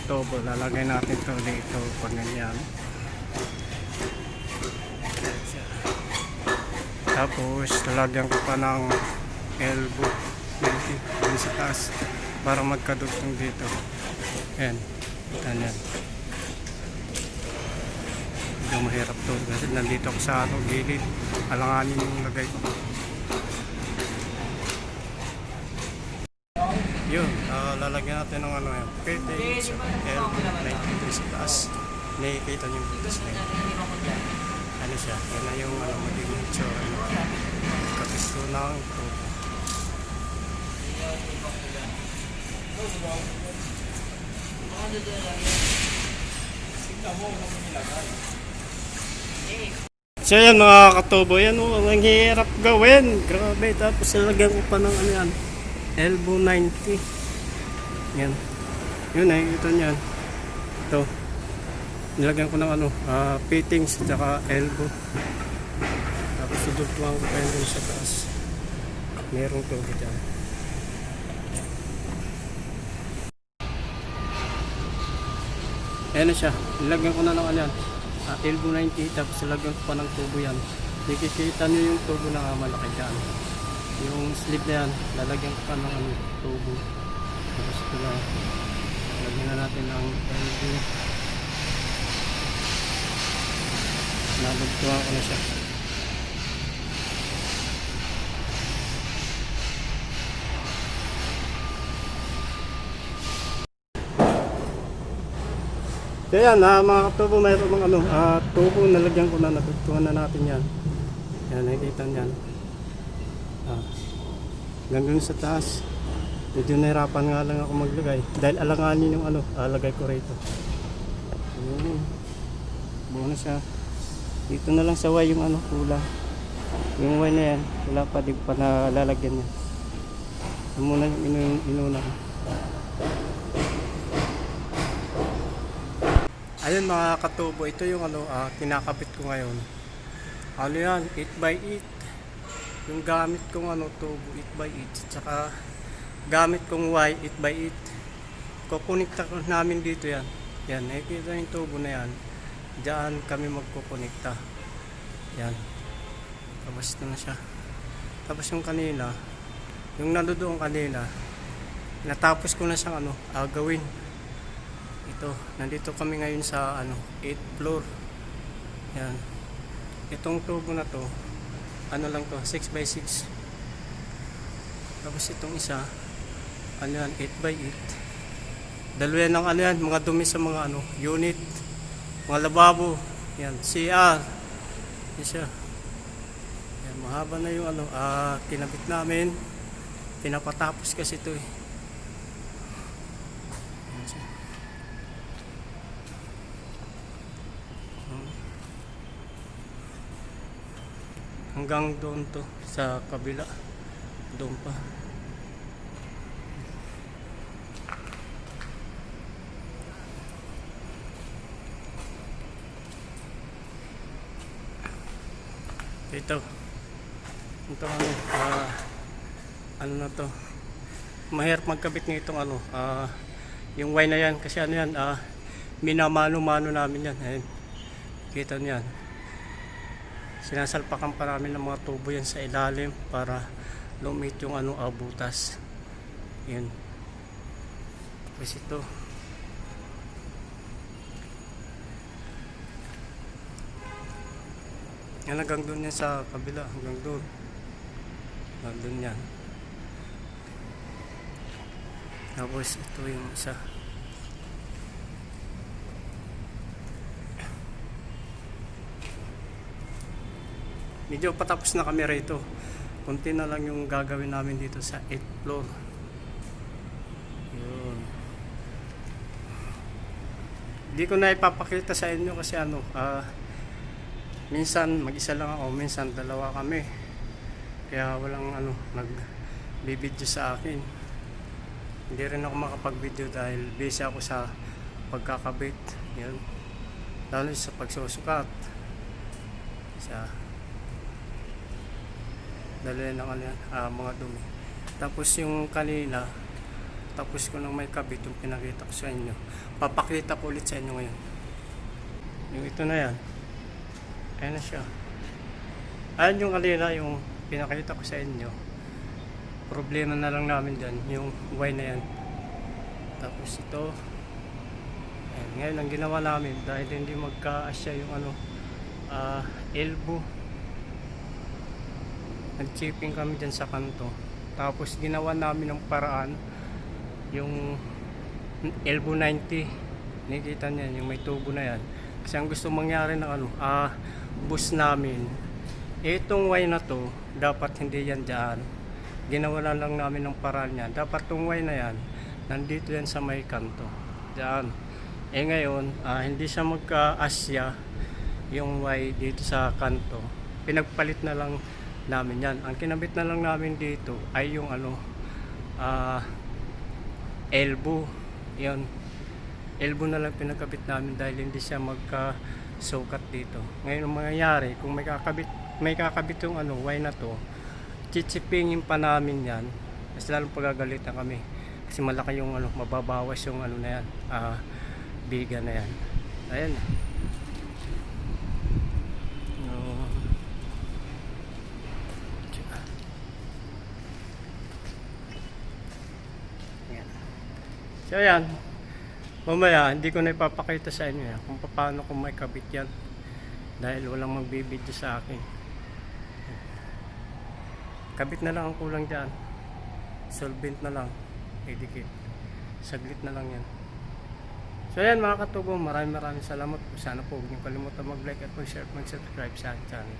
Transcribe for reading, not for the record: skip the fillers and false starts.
tubo, lalagay natin to dito pag ganyan. Tapos lalagyan ko pa ng elbow dito sa taas para magkadugtong dito. Ayan, ganyan. Medyo mahirap to kasi nandito ako sa gilid, alanganin yung lagay ko. Yun, lalagyan natin ng fitting sa L93 sa taas. Nakikita niyo yung butas na yun. Ano siya, yan na yung magiging itsura nyo. Kapisto ng tubo. So yan mga katubo, yan ang hirap gawin. Grabe, tapos lalagyan ko pa ng yan, elbow 90. Yan. Yun ito niyan. Ito. Nilagyan ko ng fittings at saka elbow. Tapos tudugtuhan ko pa yun dun sa taas. Merong tubo dyan. Ayan na siya. Nilagyan ko na ng yan. Elbow 90. Tapos nilagyan ko pa ng tubo yan. Nakikita nyo yung tubo na malaki dyan. Yung sleeve na yan, lalagyan ko pa ng tubo. Tapos ito na. Lagyan na natin ng elbow. Nabagtuhan ko na siya. So yan mga katubo, mayroon mga tubo, nalagyan ko na, nabagtuhan na natin yan. Yan, nakikita nyan. Hanggang sa taas. Medyo nahirapan nga lang ako maglagay dahil alanganin yung alagay ko rito. Buo na siya. Dito na lang sa Y yung kulang. Yung Y na yan, wala pa, di pa nalalagyan yan. Ito muna yung inuna ko. Ayun mga katubo, ito yung kinakabit ko ngayon. Ano yan, 8x8. Yung gamit kong tubo 8x8, tsaka gamit kong Y 8x8. Kukunikta namin dito yan. Yan, nakikita yung tubo na yan. Diyan kami magkukunikta. Yan. Tapos ito na siya. Tapos yung kanina, yung nandoon kanina, natapos ko na siyang gawin. Ito, nandito kami ngayon sa 8th floor. Yan. Itong tubo na to, lang to, 6x6. Tapos itong isa, yan, 8x8. Dalawa ng yan, mga dumi sa mga unit, mga lababo. Yan, CR. Yan siya. Yan, mahaba na yung kinabit namin. Pinapatapos kasi ito eh. Yan siya. Hanggang doon to sa kabila, doon pa. Ito na to, mahirap magkabit ng itong yung Y na yan kasi yan, minamano-mano namin yan. Ayun, kita niyan. Sinasalpakan pa namin ng mga tubo yan sa ilalim para lumit yung butas. Yan. Tapos ito. Yan, hanggang doon yan sa kabila. Hanggang doon. Hanggang doon yan. Tapos ito yung isa. Medyo patapos na kami rito. Kunti na lang yung gagawin namin dito sa 8th floor. Yun. Hindi ko na ipapakita sa inyo kasi minsan mag-isa lang ako, minsan dalawa kami. Kaya walang nag-video sa akin. Hindi rin ako makapag-video dahil busy ako sa pagkakabit. Yan. Lalo sa pagsusukat. Dali lang mga dumi. Tapos yung kanina, tapos ko nang may kabit yung pinakita ko sa inyo. Papakita ko ulit sa inyo ngayon. Yung ito na yan. Ayan na siya. Ayan yung kanina yung pinakita ko sa inyo. Problema na lang namin dyan, yung Y na yan. Tapos ito. Ayan, ngayon ang ginawa namin dahil hindi magka-asya yung elbow. Nag-chipping kami dyan sa kanto. Tapos ginawa namin ng paraan yung elbow 90. Nakikita niyan yung may tubo na yan. Kasi ang gusto mangyari ng bus namin, itong Y na to, dapat hindi yan dyan. Ginawa na lang namin ng paraan yan. Dapat tong Y na yan, nandito yan sa may kanto. Dyan. Ngayon, hindi siya magka-asya yung Y dito sa kanto. Pinagpalit na lang namin yan. Ang kinabit na lang namin dito ay yung elbow. Yan. Elbow na lang pinagkabit namin dahil hindi siya magka-sukat dito. Ngayon ang mangyayari, kung may kakabit yung Y na to, chichipingin pa namin yan. Kasi lalong pagagalitan kami. Kasi malaki yung mababawas yung na yan. Biga na yan. Ayan. So yan, mamaya hindi ko na ipapakita sa inyo yan, kung paano ko may kabit yan dahil walang magbibideo sa akin. Kabit na lang ang kulang dyan, solvent na lang, idikit, saglit na lang yan. So yan mga katubo, maraming salamat po. Sana po huwag niyo kalimutan mag-like at mag-share at mag-subscribe sa aking channel.